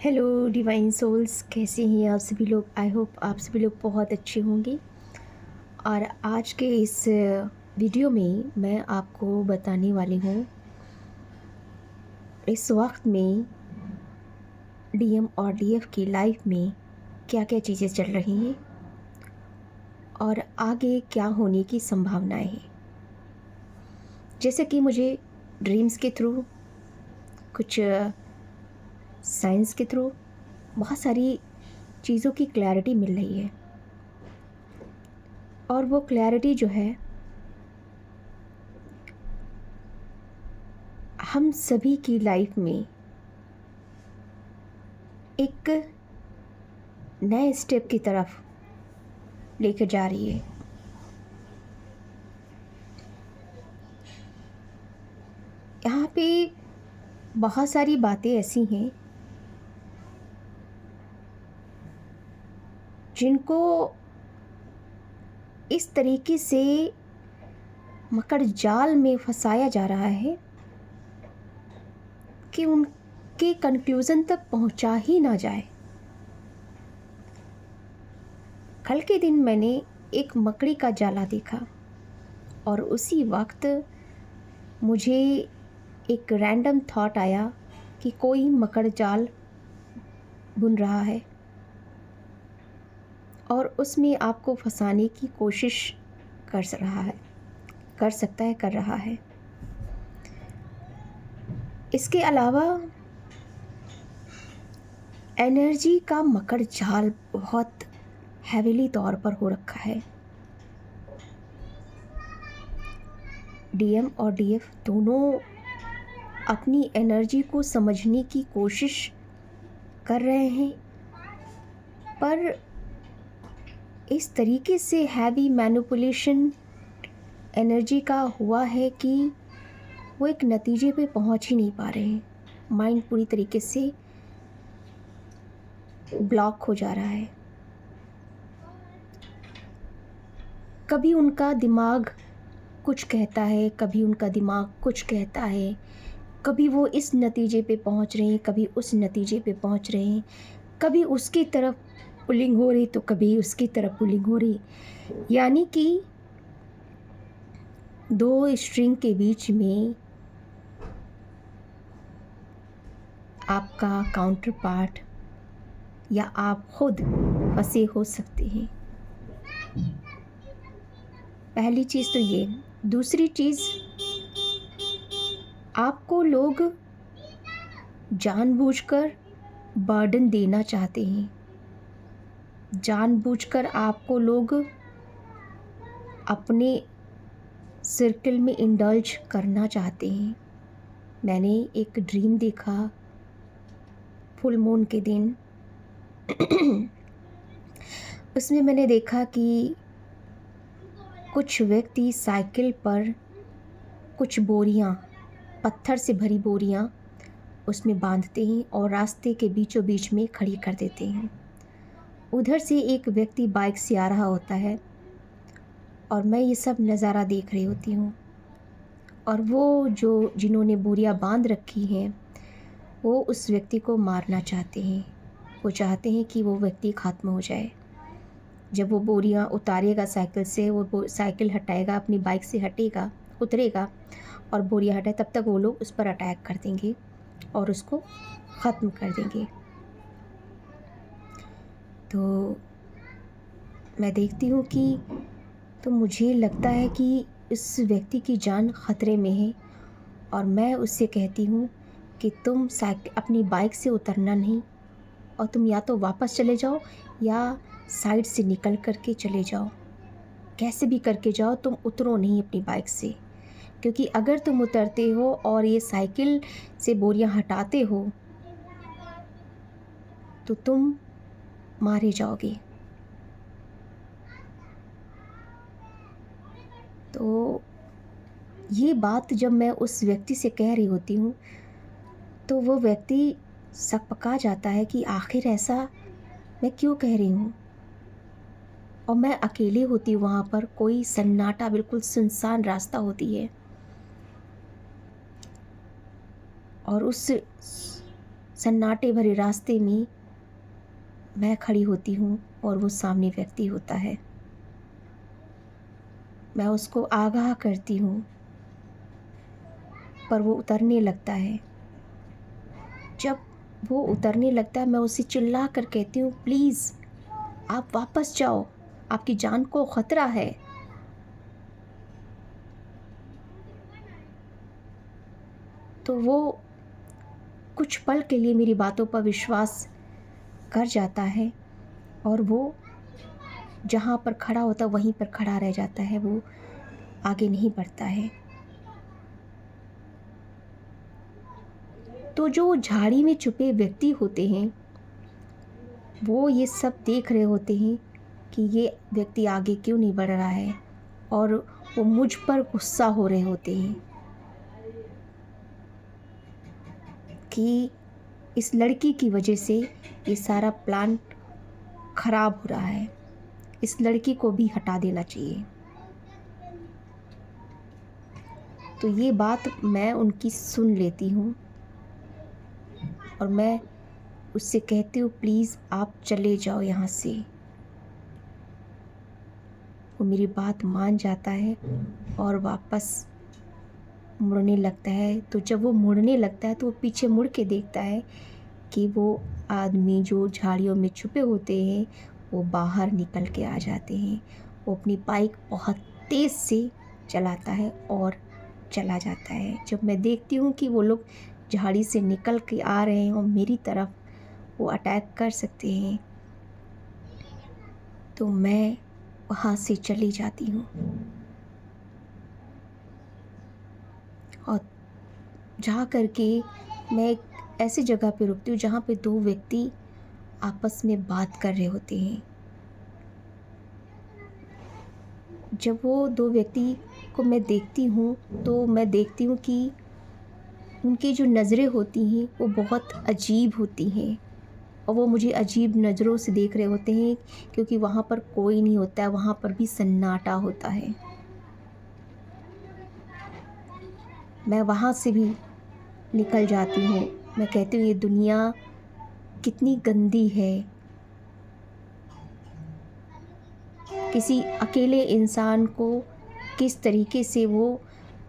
Hello divine souls, कैसे हैं आप सभी लोग। आई होप आप सभी लोग बहुत अच्छे होंगे। और आज के इस वीडियो में मैं आपको बताने वाली हूँ इस वक्त में डीएम और डीएफ की लाइफ में क्या क्या चीज़ें चल रही हैं और आगे क्या होने की संभावनाएं हैं। जैसे कि मुझे ड्रीम्स के थ्रू, कुछ साइंस के थ्रू बहुत सारी चीज़ों की क्लैरिटी मिल रही है। और वो क्लैरिटी जो है हम सभी की लाइफ में एक नए स्टेप की तरफ लेकर जा रही है। यहाँ पे बहुत सारी बातें ऐसी हैं जिनको इस तरीके से मकड़ जाल में फंसाया जा रहा है कि उनके कंक्लूज़न तक पहुँचा ही ना जाए। कल के दिन मैंने एक मकड़ी का जाला देखा और उसी वक्त मुझे एक रैंडम थॉट आया कि कोई मकड़ जाल बुन रहा है और उसमें आपको फंसाने की कोशिश कर रहा है, कर सकता है, कर रहा है। इसके अलावा एनर्जी का मकड़ जाल बहुत हैवीली तौर पर हो रखा है। डीएम और डीएफ दोनों अपनी एनर्जी को समझने की कोशिश कर रहे हैं, पर इस तरीके से हैवी मैनिपुलेशन एनर्जी का हुआ है कि वो एक नतीजे पे पहुंच ही नहीं पा रहे हैं। माइंड पूरी तरीके से ब्लॉक हो जा रहा है। कभी उनका दिमाग कुछ कहता है, कभी उनका दिमाग कुछ कहता है, कभी वो इस नतीजे पे पहुंच रहे हैं, कभी उस नतीजे पे पहुंच रहे हैं, कभी उसकी तरफ पुलिंग हो रही तो कभी उसकी तरफ पुलिंग हो रही। यानी कि दो स्ट्रिंग के बीच में आपका काउंटर पार्ट या आप खुद फंसे हो सकते हैं। पहली चीज़ तो ये। दूसरी चीज़, आपको लोग जानबूझकर बर्डन देना चाहते हैं। जानबूझकर आपको लोग अपने सर्कल में इंडल्ज करना चाहते हैं। मैंने एक ड्रीम देखा फुल मून के दिन। उसमें मैंने देखा कि कुछ व्यक्ति साइकिल पर कुछ बोरियां, पत्थर से भरी बोरियां उसमें बांधते हैं और रास्ते के बीचों बीच में खड़ी कर देते हैं। उधर से एक व्यक्ति बाइक से आ रहा होता है और मैं ये सब नज़ारा देख रही होती हूँ। और वो जिन्होंने बोरियां बांध रखी हैं वो उस व्यक्ति को मारना चाहते हैं। वो चाहते हैं कि वो व्यक्ति ख़त्म हो जाए। जब वो बोरियां उतारेगा साइकिल से, वो साइकिल हटाएगा, अपनी बाइक से हटेगा, उतरेगा और बोरियां हटाए, तब तक वो लोग उस पर अटैक कर देंगे और उसको ख़त्म कर देंगे। तो मैं देखती हूँ कि तो मुझे लगता है कि इस व्यक्ति की जान ख़तरे में है और मैं उससे कहती हूँ कि तुम अपनी बाइक से उतरना नहीं और तुम या तो वापस चले जाओ या साइड से निकल करके चले जाओ। कैसे भी करके जाओ, तुम उतरो नहीं अपनी बाइक से, क्योंकि अगर तुम उतरते हो और ये साइकिल से बोरियां हटाते हो तो तुम मारे जाओगे। तो ये बात जब मैं उस व्यक्ति से कह रही होती हूँ तो वो व्यक्ति सकपका जाता है कि आखिर ऐसा मैं क्यों कह रही हूँ। और मैं अकेली होती हूँ वहाँ पर, कोई सन्नाटा, बिल्कुल सुनसान रास्ता होती है और उस सन्नाटे भरे रास्ते में मैं खड़ी होती हूँ और वो सामने व्यक्ति होता है। मैं उसको आगाह करती हूँ, पर वो उतरने लगता है। जब वो उतरने लगता है, मैं उसे चिल्ला कर कहती हूँ, प्लीज़ आप वापस जाओ, आपकी जान को ख़तरा है। तो वो कुछ पल के लिए मेरी बातों पर विश्वास कर जाता है और वो जहाँ पर खड़ा होता है वहीं पर खड़ा रह जाता है, वो आगे नहीं बढ़ता है। तो जो झाड़ी में छुपे व्यक्ति होते हैं, वो ये सब देख रहे होते हैं कि ये व्यक्ति आगे क्यों नहीं बढ़ रहा है, और वो मुझ पर गुस्सा हो रहे होते हैं कि इस लड़की की वजह से ये सारा प्लान खराब हो रहा है, इस लड़की को भी हटा देना चाहिए। तो ये बात मैं उनकी सुन लेती हूँ और मैं उससे कहती हूँ, प्लीज़ आप चले जाओ यहाँ से। वो मेरी बात मान जाता है और वापस मुड़ने लगता है। तो जब वो मुड़ने लगता है तो वो पीछे मुड़ के देखता है कि वो आदमी जो झाड़ियों में छुपे होते हैं वो बाहर निकल के आ जाते हैं। वो अपनी बाइक बहुत तेज़ से चलाता है और चला जाता है। जब मैं देखती हूँ कि वो लोग झाड़ी से निकल के आ रहे हैं और मेरी तरफ वो अटैक कर सकते हैं, तो मैं वहाँ से चली जाती हूँ और जा कर के मैं एक ऐसी जगह पे रुकती हूँ जहाँ पे दो व्यक्ति आपस में बात कर रहे होते हैं। जब वो दो व्यक्ति को मैं देखती हूँ तो मैं देखती हूँ कि उनकी जो नज़रें होती हैं वो बहुत अजीब होती हैं और वो मुझे अजीब नज़रों से देख रहे होते हैं, क्योंकि वहाँ पर कोई नहीं होता है, वहाँ पर भी सन्नाटा होता है। मैं वहाँ से भी निकल जाती हूँ। मैं कहती हूँ, ये दुनिया कितनी गंदी है, किसी अकेले इंसान को किस तरीके से वो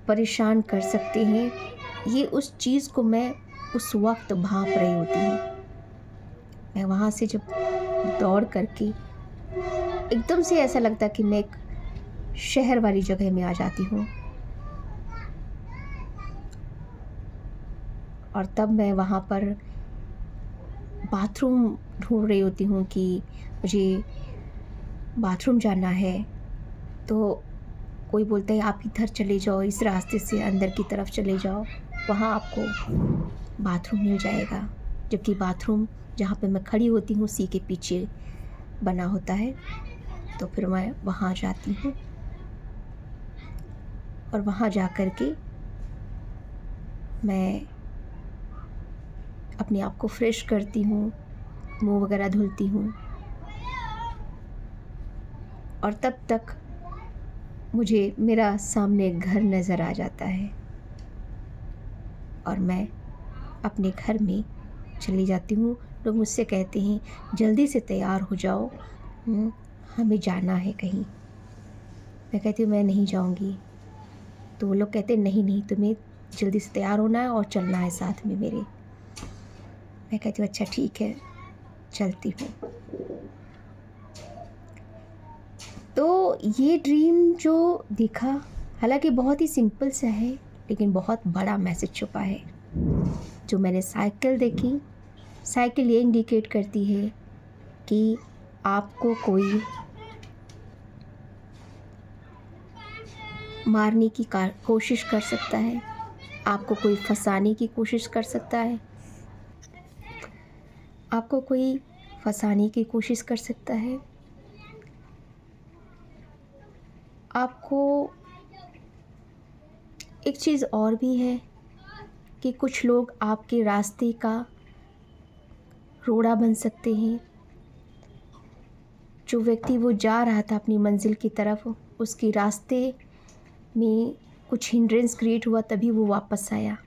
परेशान कर सकते हैं, ये उस चीज़ को मैं उस वक्त भांप रही होती हूँ। मैं वहाँ से जब दौड़ करके एकदम से ऐसा लगता है कि मैं एक शहर वाली जगह में आ जाती हूँ, और तब मैं वहाँ पर बाथरूम ढूंढ रही होती हूँ कि मुझे बाथरूम जाना है। तो कोई बोलता है आप इधर चले जाओ, इस रास्ते से अंदर की तरफ चले जाओ, वहाँ आपको बाथरूम मिल जाएगा। जबकि बाथरूम जहाँ पे मैं खड़ी होती हूँ उसी के पीछे बना होता है। तो फिर मैं वहाँ जाती हूँ और वहाँ जा कर के मैं अपने आप को फ्रेश करती हूँ, मुँह वगैरह धुलती हूँ, और तब तक मुझे मेरा सामने घर नज़र आ जाता है और मैं अपने घर में चली जाती हूँ। लोग मुझसे कहते हैं जल्दी से तैयार हो जाओ, हमें जाना है कहीं। मैं कहती हूँ मैं नहीं जाऊँगी। तो वो लोग कहते हैं नहीं नहीं, तुम्हें जल्दी से तैयार होना है और चलना है साथ में मेरे। मैं कहती हूँ अच्छा ठीक है, चलती हूँ। तो ये ड्रीम जो दिखा, हालांकि बहुत ही सिंपल सा है, लेकिन बहुत बड़ा मैसेज छुपा है। जो मैंने साइकिल देखी, साइकिल ये इंडिकेट करती है कि आपको कोई मारने की कोशिश कर सकता है, आपको कोई फंसाने की कोशिश कर सकता है, आपको कोई फंसाने की कोशिश कर सकता है, आपको एक चीज़ और भी है कि कुछ लोग आपके रास्ते का रोड़ा बन सकते हैं। जो व्यक्ति वो जा रहा था अपनी मंजिल की तरफ, उसके रास्ते में कुछ हिंड्रेंस क्रिएट हुआ तभी वो वापस आया।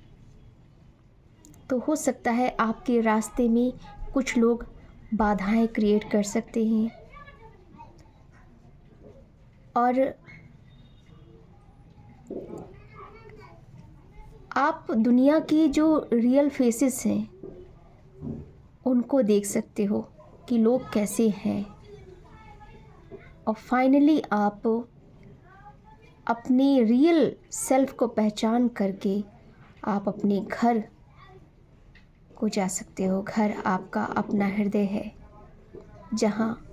तो हो सकता है आपके रास्ते में कुछ लोग बाधाएं क्रिएट कर सकते हैं। और आप दुनिया की जो रियल फेसेस हैं उनको देख सकते हो कि लोग कैसे हैं। और फाइनली आप अपनी रियल सेल्फ को पहचान करके आप अपने घर को जा सकते हो। घर आपका अपना हृदय है, जहाँ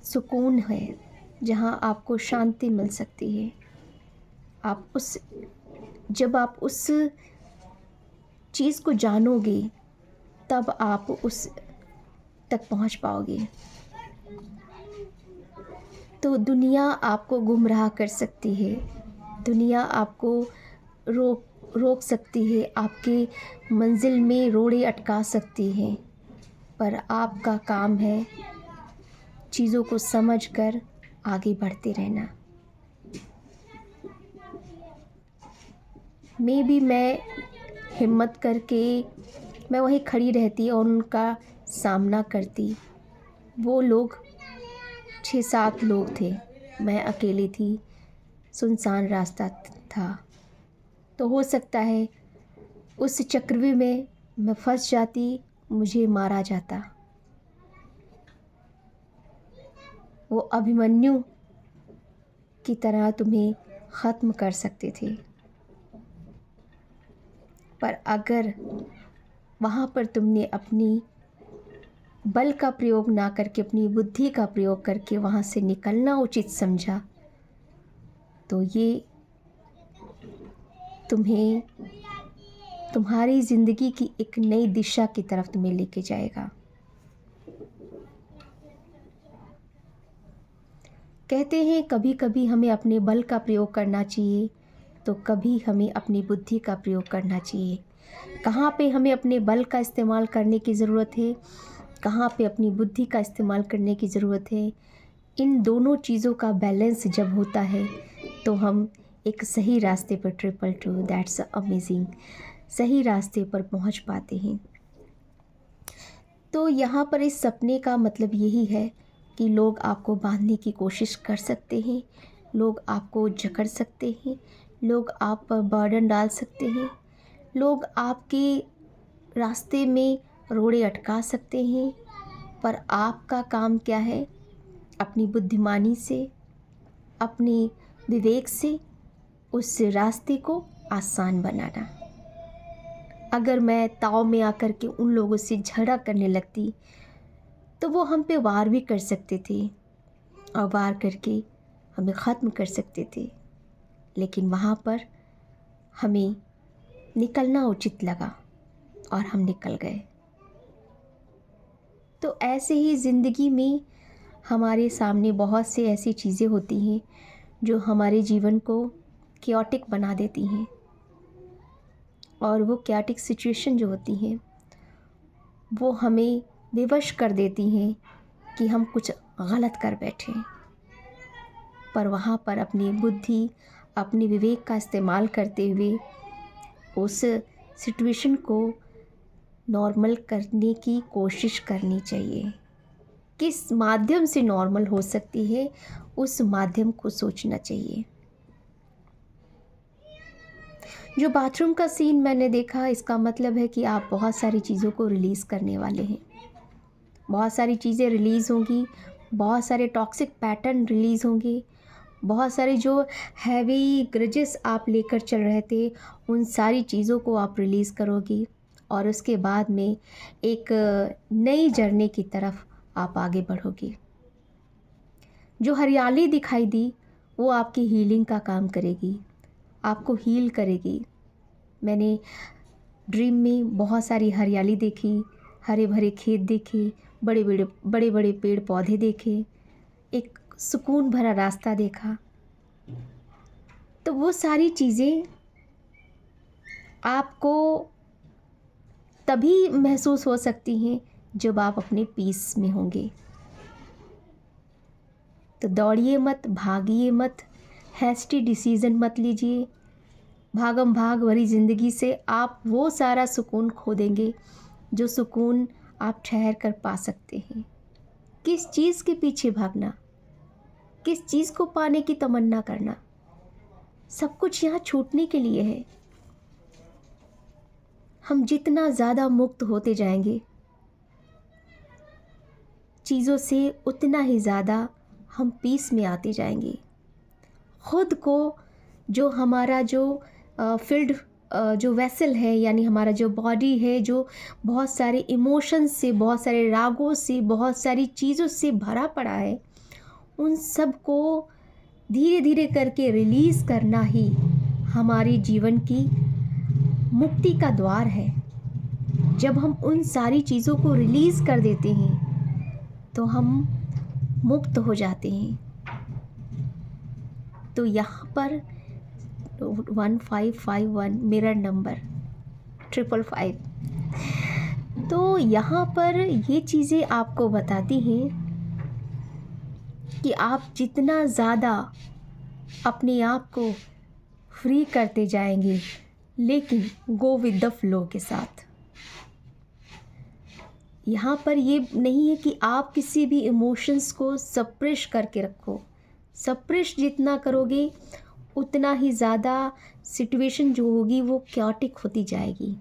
सुकून है, जहाँ आपको शांति मिल सकती है। जब आप उस चीज़ को जानोगे तब आप उस तक पहुँच पाओगे। तो दुनिया आपको गुमराह कर सकती है, दुनिया आपको रोक सकती है, आपके मंजिल में रोड़े अटका सकती है, पर आपका काम है चीज़ों को समझकर आगे बढ़ते रहना। मैं हिम्मत करके मैं वहीं खड़ी रहती और उनका सामना करती। वो लोग 6-7 लोग थे, मैं अकेली थी, सुनसान रास्ता था। तो हो सकता है उस चक्रव्यूह में मैं फंस जाती, मुझे मारा जाता। वो अभिमन्यु की तरह तुम्हें ख़त्म कर सकते थे, पर अगर वहाँ पर तुमने अपनी बल का प्रयोग ना करके अपनी बुद्धि का प्रयोग करके वहाँ से निकलना उचित समझा, तो ये तुम्हें तुम्हारी ज़िंदगी की एक नई दिशा की तरफ तुम्हें लेके जाएगा। कहते हैं कभी कभी हमें अपने बल का प्रयोग करना चाहिए, तो कभी हमें अपनी बुद्धि का प्रयोग करना चाहिए। कहाँ पे हमें अपने बल का इस्तेमाल करने की ज़रूरत है, कहाँ पे अपनी बुद्धि का इस्तेमाल करने की ज़रूरत है, इन दोनों चीज़ों का बैलेंस जब होता है तो हम एक सही रास्ते पर दैट्स अमेजिंग सही रास्ते पर पहुंच पाते हैं। तो यहाँ पर इस सपने का मतलब यही है कि लोग आपको बांधने की कोशिश कर सकते हैं, लोग आपको जकड़ सकते हैं, लोग आप पर बर्डन डाल सकते हैं, लोग आपके रास्ते में रोड़े अटका सकते हैं, पर आपका काम क्या है? अपनी बुद्धिमानी से, अपने विवेक से उस रास्ते को आसान बनाना। अगर मैं ताव में आकर के उन लोगों से झगड़ा करने लगती तो वो हम पे वार भी कर सकते थे और वार करके हमें ख़त्म कर सकते थे, लेकिन वहाँ पर हमें निकलना उचित लगा और हम निकल गए। तो ऐसे ही ज़िंदगी में हमारे सामने बहुत से ऐसी चीज़ें होती हैं जो हमारे जीवन को कैओटिक बना देती हैं, और वो कैओटिक सिचुएशन जो होती हैं वो हमें विवश कर देती हैं कि हम कुछ गलत कर बैठे। पर वहाँ पर अपनी बुद्धि, अपने विवेक का इस्तेमाल करते हुए उस सिचुएशन को नॉर्मल करने की कोशिश करनी चाहिए। किस माध्यम से नॉर्मल हो सकती है, उस माध्यम को सोचना चाहिए। जो बाथरूम का सीन मैंने देखा, इसका मतलब है कि आप बहुत सारी चीज़ों को रिलीज़ करने वाले हैं। बहुत सारी चीज़ें रिलीज़ होंगी, बहुत सारे टॉक्सिक पैटर्न रिलीज़ होंगे, बहुत सारे जो हैवी ग्रजेस आप लेकर चल रहे थे उन सारी चीज़ों को आप रिलीज़ करोगी, और उसके बाद में एक नई जर्नी की तरफ आप आगे बढ़ोगी। जो हरियाली दिखाई दी वो आपकी हीलिंग का काम करेगी, आपको हील करेगी। मैंने ड्रीम में बहुत सारी हरियाली देखी, हरे भरे खेत देखे, बड़े बड़े पेड़ पौधे देखे, एक सुकून भरा रास्ता देखा। तो वो सारी चीज़ें आपको तभी महसूस हो सकती हैं जब आप अपने पीस में होंगे। तो दौड़िए मत, भागिए मत, हैस्टी डिसीज़न मत लीजिए। भागम भाग भरी ज़िंदगी से आप वो सारा सुकून खो देंगे जो सुकून आप ठहर कर पा सकते हैं। किस चीज़ के पीछे भागना, किस चीज़ को पाने की तमन्ना करना, सब कुछ यहाँ छूटने के लिए है। हम जितना ज़्यादा मुक्त होते जाएंगे चीज़ों से, उतना ही ज़्यादा हम पीस में आते जाएंगे। खुद को जो हमारा जो फील्ड जो वेसल है, यानी हमारा जो बॉडी है, जो बहुत सारे इमोशंस से, बहुत सारे रागों से, बहुत सारी चीज़ों से भरा पड़ा है, उन सब को धीरे धीरे करके रिलीज़ करना ही हमारे जीवन की मुक्ति का द्वार है। जब हम उन सारी चीज़ों को रिलीज़ कर देते हैं तो हम मुक्त हो जाते हैं। तो यहाँ पर 1551 मिरर नंबर 555, तो यहाँ पर ये चीज़ें आपको बताती हैं कि आप जितना ज़्यादा अपने आप को फ्री करते जाएंगे, लेकिन गो विद द फ्लो के साथ। यहाँ पर ये नहीं है कि आप किसी भी इमोशंस को सप्रेश करके रखो। सप्रेश जितना करोगे उतना ही ज़्यादा सिचुएशन जो होगी वो क्योटिक होती जाएगी।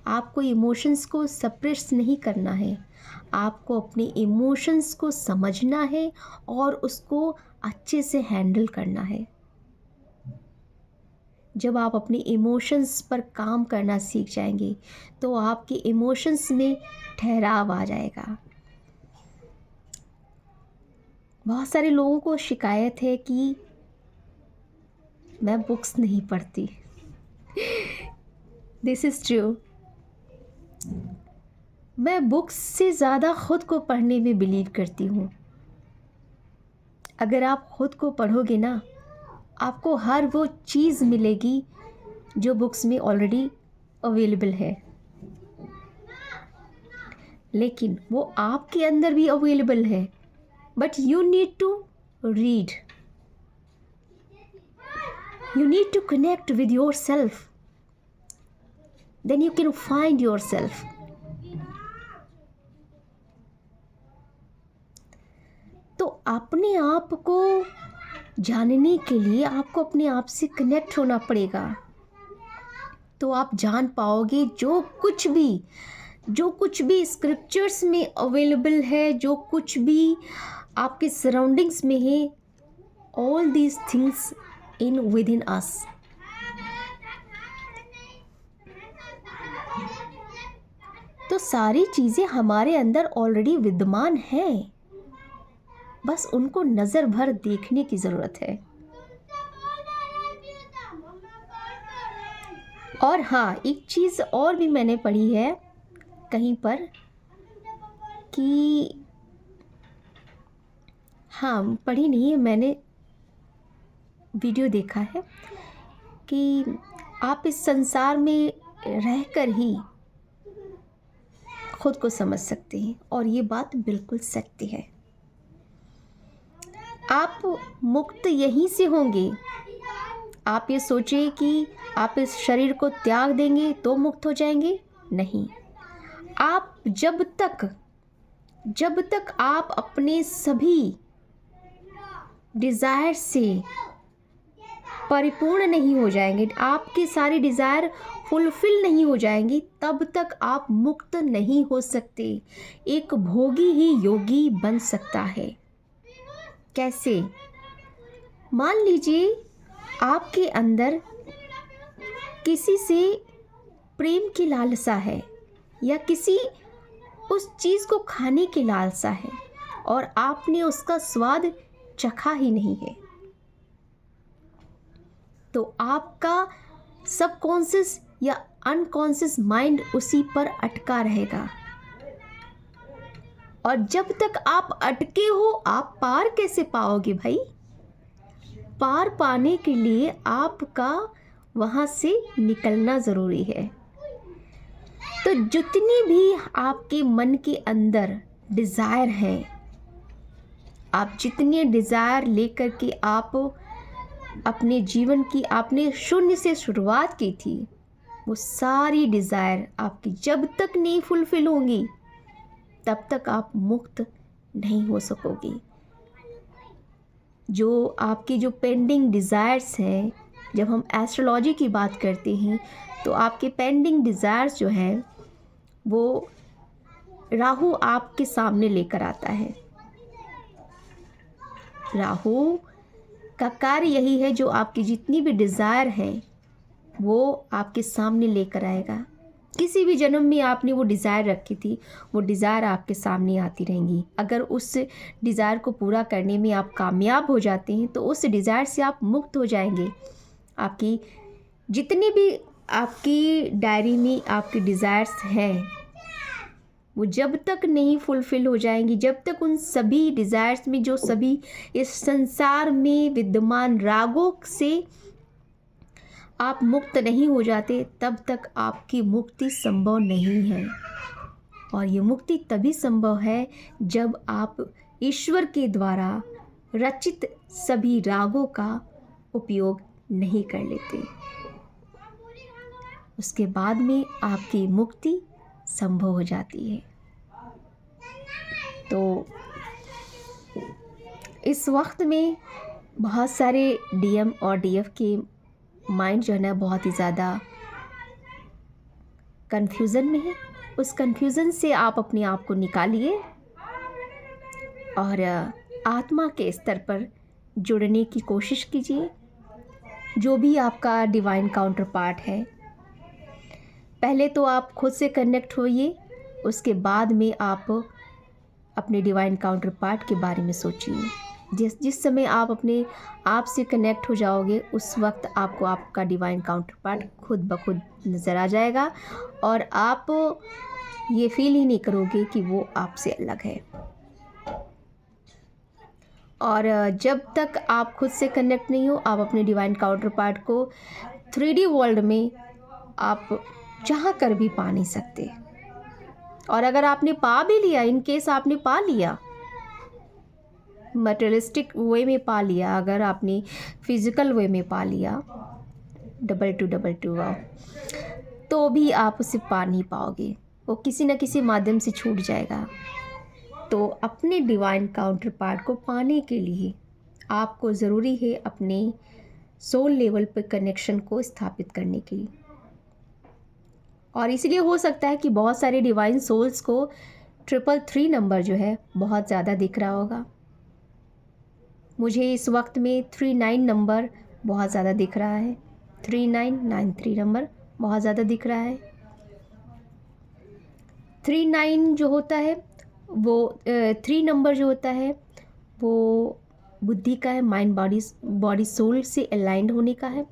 आपको इमोशंस को सप्रेस नहीं करना है, आपको अपने इमोशंस को समझना है और उसको अच्छे से हैंडल करना है। जब आप अपने इमोशंस पर काम करना सीख जाएंगे तो आपके इमोशंस में ठहराव आ जाएगा। बहुत सारे लोगों को शिकायत है कि मैं बुक्स नहीं पढ़ती। This is true. मैं बुक्स से ज़्यादा खुद को पढ़ने में बिलीव करती हूँ। अगर आप खुद को पढ़ोगे ना, आपको हर वो चीज़ मिलेगी जो बुक्स में ऑलरेडी अवेलेबल है, लेकिन वो आपके अंदर भी अवेलेबल है। But you need to read, you need to connect with yourself, then you can find yourself. तो अपने आप को जानने के लिए आपको अपने आप से कनेक्ट होना पड़ेगा, तो आप जान पाओगे जो कुछ भी स्क्रिप्चर्स में अवेलेबल है, जो कुछ भी आपके सराउंडिंग्स में है, all these things in within us. तो सारी चीज़ें हमारे अंदर ऑलरेडी विद्यमान हैं, बस उनको नज़र भर देखने की ज़रूरत है। और हाँ, एक चीज़ और भी मैंने पढ़ी है कहीं पर कि, हाँ पढ़ी नहीं है, मैंने वीडियो देखा है कि आप इस संसार में रहकर ही खुद को समझ सकते हैं, और ये बात बिल्कुल सत्य है। आप मुक्त यहीं से होंगे। आप ये सोचिए कि आप इस शरीर को त्याग देंगे तो मुक्त हो जाएंगे, नहीं। आप जब तक आप अपने सभी डिज़ायर से परिपूर्ण नहीं हो जाएंगे, आपकी सारी डिज़ायर फुलफिल नहीं हो जाएंगी, तब तक आप मुक्त नहीं हो सकते। एक भोगी ही योगी बन सकता है। कैसे? मान लीजिए आपके अंदर किसी से प्रेम की लालसा है, या किसी उस चीज़ को खाने की लालसा है, और आपने उसका स्वाद चखा ही नहीं है, तो आपका सबकॉन्शियस या अनकॉन्शियस माइंड उसी पर अटका रहेगा। और जब तक आप अटके हो, आप पार कैसे पाओगे भाई? पार पाने के लिए आपका वहाँ से निकलना ज़रूरी है। तो जितनी भी आपके मन के अंदर डिज़ायर है, आप जितनी डिज़ायर लेकर के आप अपने जीवन की आपने शून्य से शुरुआत की थी, वो सारी डिज़ायर आपकी जब तक नहीं फुलफ़िल होंगी तब तक आप मुक्त नहीं हो सकोगी। जो आपकी जो पेंडिंग डिज़ायर्स हैं, जब हम एस्ट्रोलॉजी की बात करते हैं तो आपके पेंडिंग डिज़ायर्स जो हैं वो राहु आपके सामने लेकर आता है। राहु का कार्य यही है, जो आपकी जितनी भी डिज़ायर हैं वो आपके सामने लेकर आएगा। किसी भी जन्म में आपने वो डिज़ायर रखी थी, वो डिज़ायर आपके सामने आती रहेंगी। अगर उस डिज़ायर को पूरा करने में आप कामयाब हो जाते हैं तो उस डिज़ायर से आप मुक्त हो जाएंगे। आपकी जितनी भी आपकी डायरी में आपकी डिज़ायर्स हैं वो जब तक नहीं फुलफ़िल हो जाएंगी, जब तक उन सभी डिज़ायर्स में जो सभी इस संसार में विद्यमान रागों से आप मुक्त नहीं हो जाते, तब तक आपकी मुक्ति संभव नहीं है। और ये मुक्ति तभी संभव है जब आप ईश्वर के द्वारा रचित सभी रागों का उपयोग नहीं कर लेते। उसके बाद में आपकी मुक्ति संभव हो जाती है। तो इस वक्त में बहुत सारे डीएम और डीएफ के माइंड जो है ना बहुत ही ज़्यादा कन्फ्यूज़न में है। उस कन्फ्यूज़न से आप अपने आप को निकालिए और आत्मा के स्तर पर जुड़ने की कोशिश कीजिए। जो भी आपका डिवाइन काउंटर पार्ट है, पहले तो आप खुद से कनेक्ट होइए, उसके बाद में आप अपने डिवाइन काउंटर पार्ट के बारे में सोचिए। जिस समय आप अपने आप से कनेक्ट हो जाओगे उस वक्त आपको आपका डिवाइन काउंटर पार्ट खुद ब खुद नज़र आ जाएगा और आप ये फील ही नहीं करोगे कि वो आपसे अलग है। और जब तक आप खुद से कनेक्ट नहीं हो, आप अपने डिवाइन काउंटर पार्ट को 3D वर्ल्ड में आप चाह कर भी पा नहीं सकते। और अगर आपने पा भी लिया, इन केस आपने पा लिया, मटेरियलिस्टिक वे में पा लिया, अगर आपने फिज़िकल वे में पा लिया, 2222 तो भी आप उसे पा नहीं पाओगे, वो किसी न किसी माध्यम से छूट जाएगा। तो अपने डिवाइन काउंटर पार्ट को पाने के लिए आपको ज़रूरी है अपने सोल लेवल पर कनेक्शन को स्थापित करने की। और इसलिए हो सकता है कि बहुत सारे डिवाइन सोल्स को 333 नंबर जो है बहुत ज़्यादा दिख रहा होगा। मुझे इस वक्त में 39 नंबर बहुत ज़्यादा दिख रहा है, 3993 नंबर बहुत ज़्यादा दिख रहा है। 39 जो होता है वो 3 नंबर जो होता है वो बुद्धि का है, माइंड बॉडी सोल से अलाइंड होने का है,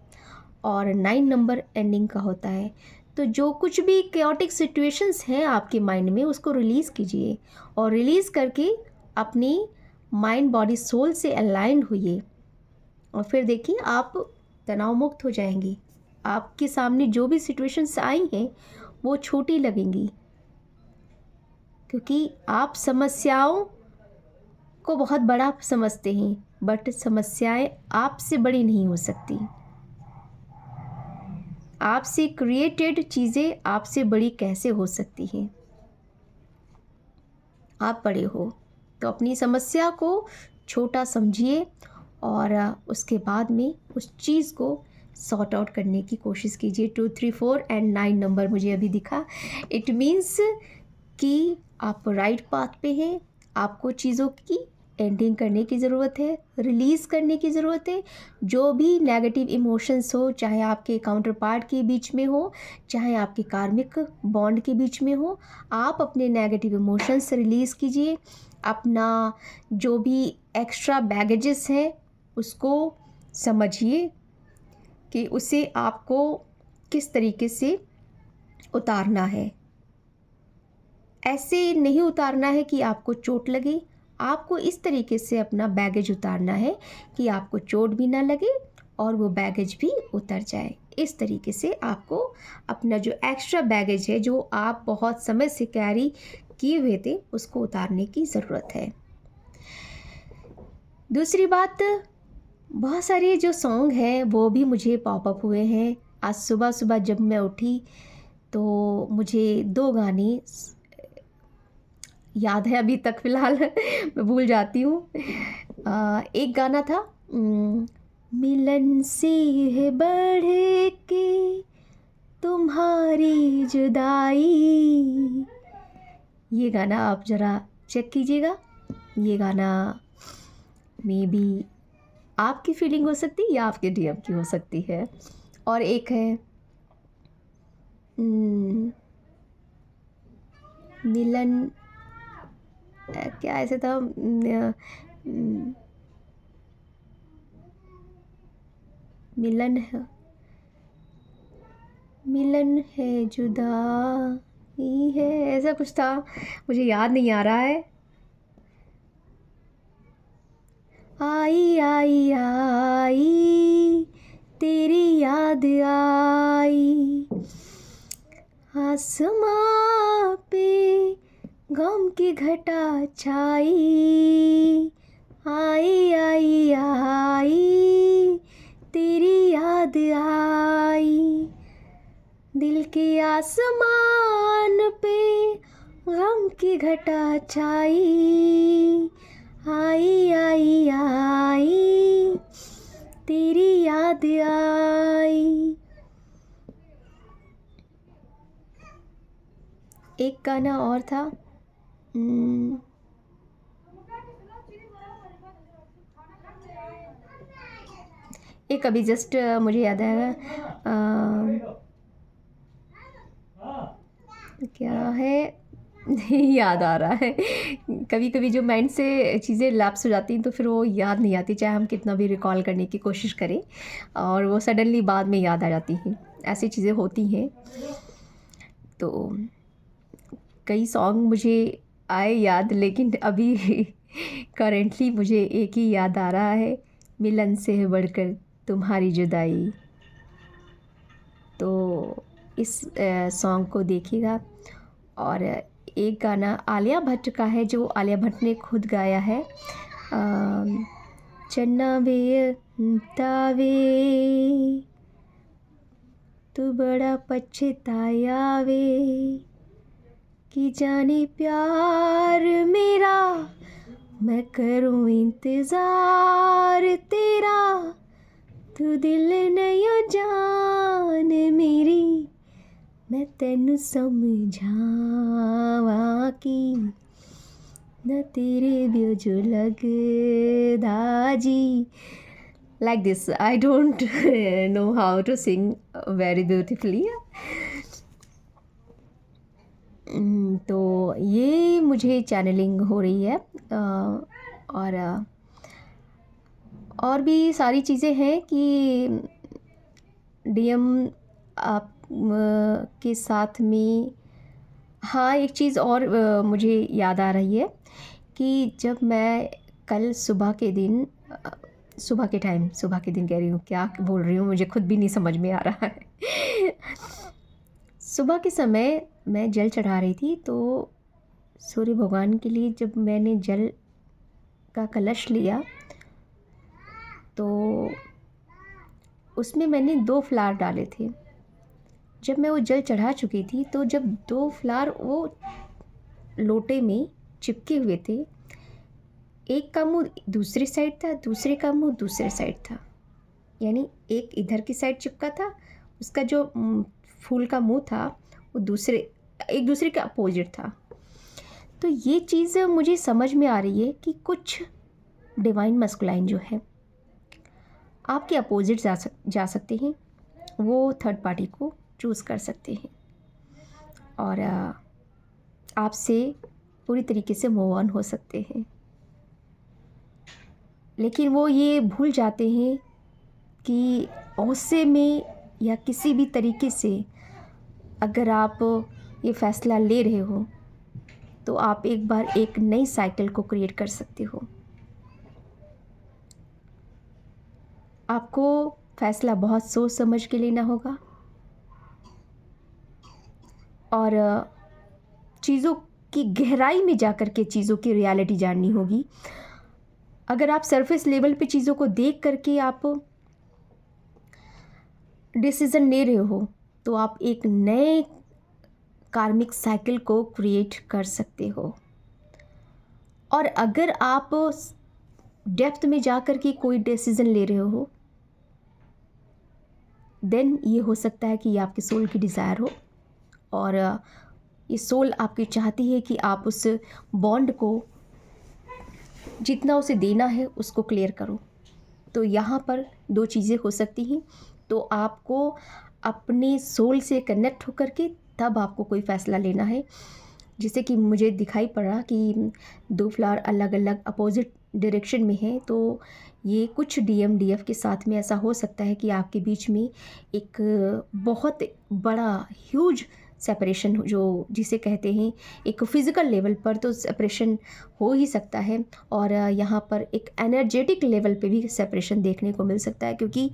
और 9 नंबर एंडिंग का होता है। तो जो कुछ भी कैओटिक सिचुएशंस हैं आपके माइंड में उसको रिलीज़ कीजिए और रिलीज़ करके अपनी माइंड बॉडी सोल से अलाइंड होइए और फिर देखिए आप तनाव मुक्त हो जाएंगी। आपके सामने जो भी सिचुएशंस आई हैं वो छोटी लगेंगी, क्योंकि आप समस्याओं को बहुत बड़ा समझते हैं, बट समस्याएं आपसे बड़ी नहीं हो सकती। आपसे क्रिएटेड चीज़ें आपसे बड़ी कैसे हो सकती हैं? आप बड़े हो, तो अपनी समस्या को छोटा समझिए और उसके बाद में उस चीज़ को सॉर्ट आउट करने की कोशिश कीजिए। 2, 3, 4 एंड 9 नंबर मुझे अभी दिखा। इट मीन्स कि आप राइट पाथ पे हैं। आपको चीज़ों की एंडिंग करने की ज़रूरत है, रिलीज़ करने की ज़रूरत है। जो भी नेगेटिव इमोशंस हो, चाहे आपके काउंटर पार्ट के बीच में हो, चाहे आपके कार्मिक बॉन्ड के बीच में हो, आप अपने नेगेटिव इमोशंस रिलीज़ कीजिए। अपना जो भी एक्स्ट्रा बैगेजेस है उसको समझिए कि उसे आपको किस तरीके से उतारना है। ऐसे नहीं उतारना है कि आपको चोट लगे, आपको इस तरीके से अपना बैगेज उतारना है कि आपको चोट भी ना लगे और वो बैगेज भी उतर जाए। इस तरीके से आपको अपना जो एक्स्ट्रा बैगेज है, जो आप बहुत समय से कैरी किए हुए थे, उसको उतारने की ज़रूरत है। दूसरी बात, बहुत सारे जो सॉन्ग हैं वो भी मुझे पॉप अप हुए हैं। आज सुबह सुबह जब मैं उठी तो मुझे 2 गाने याद है अभी तक फ़िलहाल मैं भूल जाती हूँ। एक गाना था मिलन से है बढ़ के तुम्हारी जुदाई। ये गाना आप ज़रा चेक कीजिएगा। ये गाना मे बी आपकी फीलिंग हो सकती है या आपके डीएम की हो सकती है। और एक है मिलन क्या ऐसे था मिलन है, मिलन है जुदाई है, ऐसा कुछ था, मुझे याद नहीं आ रहा है। आई आई आई तेरी याद आई आसमां पे गम की घटा छाई। आई आई आई तेरी याद आई दिल के आसमान पे गम की घटा छाई। आई आई आई तेरी याद आई। एक गाना और था एक अभी जस्ट मुझे याद आया क्या है याद आ रहा है। कभी कभी जो माइंड से चीज़ें लैप्स हो जाती हैं तो फिर वो याद नहीं आती, चाहे हम कितना भी रिकॉल करने की कोशिश करें और वो सडनली बाद में याद आ जाती हैं। ऐसी चीज़ें होती हैं। तो कई सॉन्ग मुझे आए याद, लेकिन अभी करेंटली मुझे एक ही याद आ रहा है, मिलन से है बढ़कर तुम्हारी जुदाई। तो इस सॉन्ग को देखिएगा। और एक गाना आलिया भट्ट का है जो आलिया भट्ट ने खुद गाया है, चन्ना वे तावे तू बड़ा पछताया वे कि जाने प्यार मेरा मैं करूं इंतज़ार तेरा तू दिल नहीं जान मेरी मैं तेनू समझावा कि न तेरे बियो जो लगदा जी। Like this I don't know how to sing very beautifully. तो ये मुझे चैनलिंग हो रही है। और भी सारी चीज़ें हैं कि डीएम आप के साथ में। हाँ, एक चीज़ और मुझे याद आ रही है कि जब मैं कल सुबह के दिन सुबह के दिन कह रही हूँ, क्या बोल रही हूँ मुझे खुद भी नहीं समझ में आ रहा है। सुबह के समय मैं जल चढ़ा रही थी, तो सूर्य भगवान के लिए जब मैंने जल का कलश लिया तो उसमें मैंने 2 फ्लावर डाले थे। जब मैं वो जल चढ़ा चुकी थी तो जब 2 फ्लावर वो लोटे में चिपके हुए थे, एक का मुंह दूसरी साइड था, दूसरे का मुंह दूसरे साइड था, यानी एक इधर की साइड चिपका था, उसका जो फूल का मुंह था वो एक दूसरे के अपोजिट था। तो ये चीज़ मुझे समझ में आ रही है कि कुछ डिवाइन मस्कुलाइन जो है आपके अपोजिट जा सकते हैं, वो थर्ड पार्टी को चूज़ कर सकते हैं और आपसे पूरी तरीके से मूव ऑन हो सकते हैं। लेकिन वो ये भूल जाते हैं कि गुस्से में या किसी भी तरीके से अगर आप ये फ़ैसला ले रहे हो तो आप एक बार एक नई साइकिल को क्रिएट कर सकते हो। आपको फ़ैसला बहुत सोच समझ के लेना होगा और चीज़ों की गहराई में जाकर के चीज़ों की रियलिटी जाननी होगी। अगर आप सरफेस लेवल पे चीज़ों को देख करके आप डिसीज़न ले रहे हो तो आप एक नए कार्मिक साइकिल को क्रिएट कर सकते हो। और अगर आप डेप्थ में जा कर के कोई डिसीज़न ले रहे हो देन ये हो सकता है कि ये आपके सोल की डिज़ायर हो और ये सोल आपकी चाहती है कि आप उस बॉन्ड को जितना उसे देना है उसको क्लियर करो। तो यहाँ पर दो चीज़ें हो सकती हैं। तो आपको अपने सोल से कनेक्ट होकर के तब आपको कोई फ़ैसला लेना है। जैसे कि मुझे दिखाई पड़ा कि दो फ्लावर अलग अलग अपोजिट डायरेक्शन में हैं, तो ये कुछ डीएम डीएफ के साथ में ऐसा हो सकता है कि आपके बीच में एक बहुत बड़ा ह्यूज सेपरेशन जो जिसे कहते हैं एक फ़िज़िकल लेवल पर तो सेपरेशन हो ही सकता है। और यहाँ पर एक एनर्जेटिक लेवल पे भी सेपरेशन देखने को मिल सकता है, क्योंकि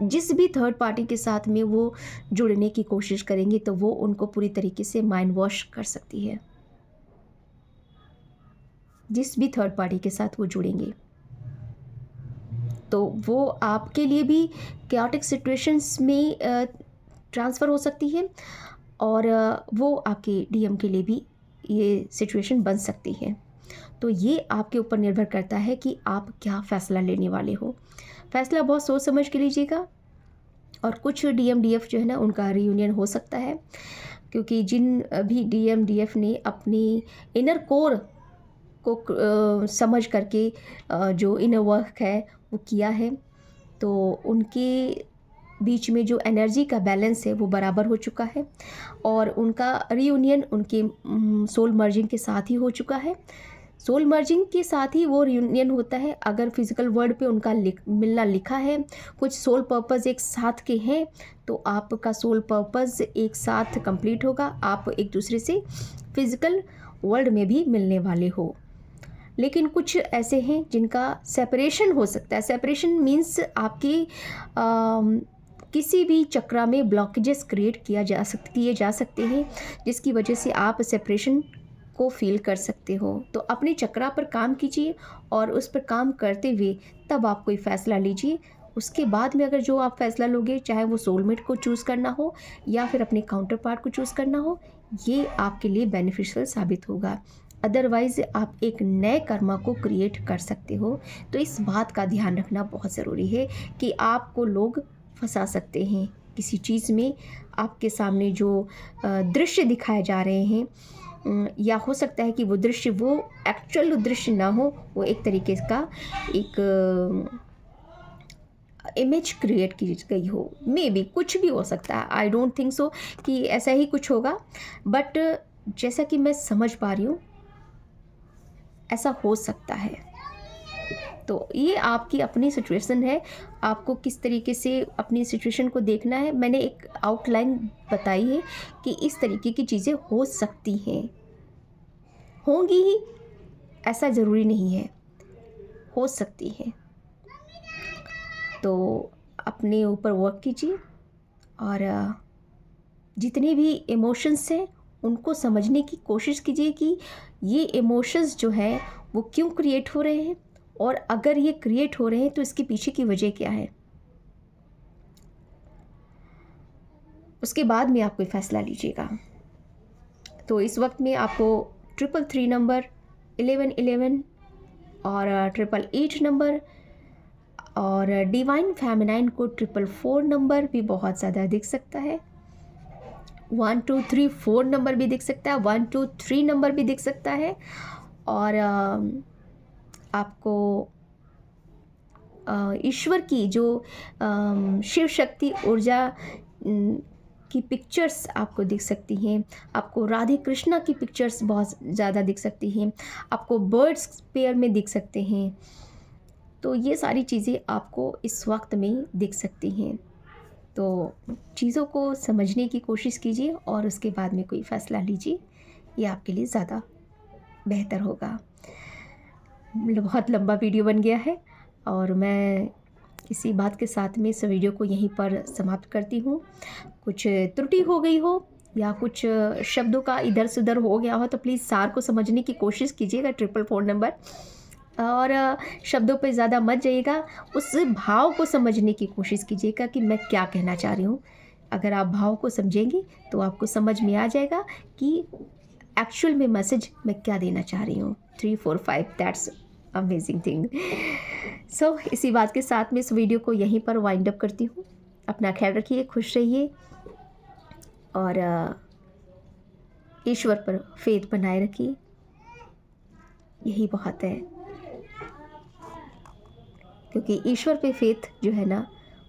जिस भी थर्ड पार्टी के साथ में वो जुड़ने की कोशिश करेंगे तो वो उनको पूरी तरीके से माइंड वॉश कर सकती है, जिस भी थर्ड पार्टी के साथ वो जुड़ेंगे। तो वो आपके लिए भी कैओटिक सिचुएशंस में ट्रांसफ़र हो सकती है और वो आपके डीएम के लिए भी ये सिचुएशन बन सकती है। तो ये आपके ऊपर निर्भर करता है कि आप क्या फ़ैसला लेने वाले हो। फ़ैसला बहुत सोच समझ के लीजिएगा। और कुछ डीएम डीएफ जो है ना उनका रीयूनियन हो सकता है, क्योंकि जिन भी डीएम डीएफ ने अपनी इनर कोर को समझ करके जो इनर वर्क है वो किया है, तो उनके बीच में जो एनर्जी का बैलेंस है वो बराबर हो चुका है और उनका रीयूनियन उनके सोल मर्जिंग के साथ ही हो चुका है। सोल मर्जिंग के साथ ही वो रीयूनियन होता है। अगर फिज़िकल वर्ल्ड पे उनका मिलना लिखा है, कुछ सोल पर्पस एक साथ के हैं, तो आपका सोल पर्पस एक साथ कंप्लीट होगा। आप एक दूसरे से फिज़िकल वर्ल्ड में भी मिलने वाले हो। लेकिन कुछ ऐसे हैं जिनका सेपरेशन हो सकता है। सेपरेशन मीन्स आपकी किसी भी चक्रा में ब्लॉकेजेस क्रिएट किए जा सकते हैं, जिसकी वजह से आप सेपरेशन को फील कर सकते हो। तो अपने चक्रा पर काम कीजिए और उस पर काम करते हुए तब आप कोई फ़ैसला लीजिए। उसके बाद में अगर जो आप फ़ैसला लोगे, चाहे वो सोलमेट को चूज़ करना हो या फिर अपने काउंटर पार्ट को चूज़ करना हो, ये आपके लिए बेनिफिशियल साबित होगा। अदरवाइज़ आप एक नए कर्मा को क्रिएट कर सकते हो। तो इस बात का ध्यान रखना बहुत ज़रूरी है कि आपको लोग फंसा सकते हैं किसी चीज़ में। आपके सामने जो दृश्य दिखाए जा रहे हैं या हो सकता है कि वो दृश्य वो एक्चुअल दृश्य ना हो, वो एक तरीके का एक इमेज क्रिएट की गई हो। मे बी कुछ भी हो सकता है। आई डोंट थिंक सो कि ऐसा ही कुछ होगा, बट जैसा कि मैं समझ पा रही हूँ ऐसा हो सकता है। तो ये आपकी अपनी सिचुएशन है, आपको किस तरीके से अपनी सिचुएशन को देखना है। मैंने एक आउटलाइन बताई है कि इस तरीके की चीज़ें हो सकती हैं, होंगी ही ऐसा ज़रूरी नहीं है, हो सकती हैं। तो अपने ऊपर वर्क कीजिए और जितने भी इमोशंस हैं उनको समझने की कोशिश कीजिए कि ये इमोशंस जो है वो क्यों क्रिएट हो रहे हैं, और अगर ये क्रिएट हो रहे हैं तो इसके पीछे की वजह क्या है। उसके बाद में आप कोई फ़ैसला लीजिएगा। तो इस वक्त में आपको 333 नंबर, 1111 और 888 नंबर और डिवाइन फेमिनाइन को 444 नंबर भी बहुत ज़्यादा दिख सकता है। 1 2 3 4 नंबर भी दिख सकता है, 1 2 3 नंबर भी दिख सकता है। और आपको ईश्वर की जो शिव शक्ति ऊर्जा की पिक्चर्स आपको दिख सकती हैं। आपको राधे कृष्णा की पिक्चर्स बहुत ज़्यादा दिख सकती हैं। आपको बर्ड्स पेयर में दिख सकते हैं। तो ये सारी चीज़ें आपको इस वक्त में दिख सकती हैं। तो चीज़ों को समझने की कोशिश कीजिए और उसके बाद में कोई फ़ैसला लीजिए, ये आपके लिए ज़्यादा बेहतर होगा। बहुत लंबा वीडियो बन गया है और मैं इसी बात के साथ में इस वीडियो को यहीं पर समाप्त करती हूँ। कुछ त्रुटि हो गई हो या कुछ शब्दों का इधर से उधर हो गया हो तो प्लीज़ सार को समझने की कोशिश कीजिएगा। 444 नंबर और शब्दों पे ज़्यादा मत जाइएगा, उस भाव को समझने की कोशिश कीजिएगा कि मैं क्या कहना चाह रही हूँ। अगर आप भाव को समझेंगी तो आपको समझ में आ जाएगा कि एक्चुअल में मैसेज मैं क्या देना चाह रही हूँ। 3 4 5 दैट्स अमेजिंग थिंग। सो इसी बात के साथ में इस वीडियो को यहीं पर वाइंड अप करती हूँ। अपना ख्याल रखिए, खुश रहिए और ईश्वर पर फेथ बनाए रखिए, यही बहुत है। क्योंकि ईश्वर पे फेथ जो है ना,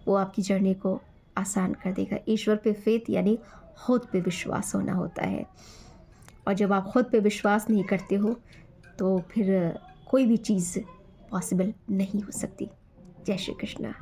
वो आपकी जर्नी को आसान कर देगा। ईश्वर पे फेथ यानी खुद पे विश्वास होना होता है, और जब आप खुद पे विश्वास नहीं करते हो तो फिर कोई भी चीज़ पॉसिबल नहीं हो सकती। जय श्री कृष्णा।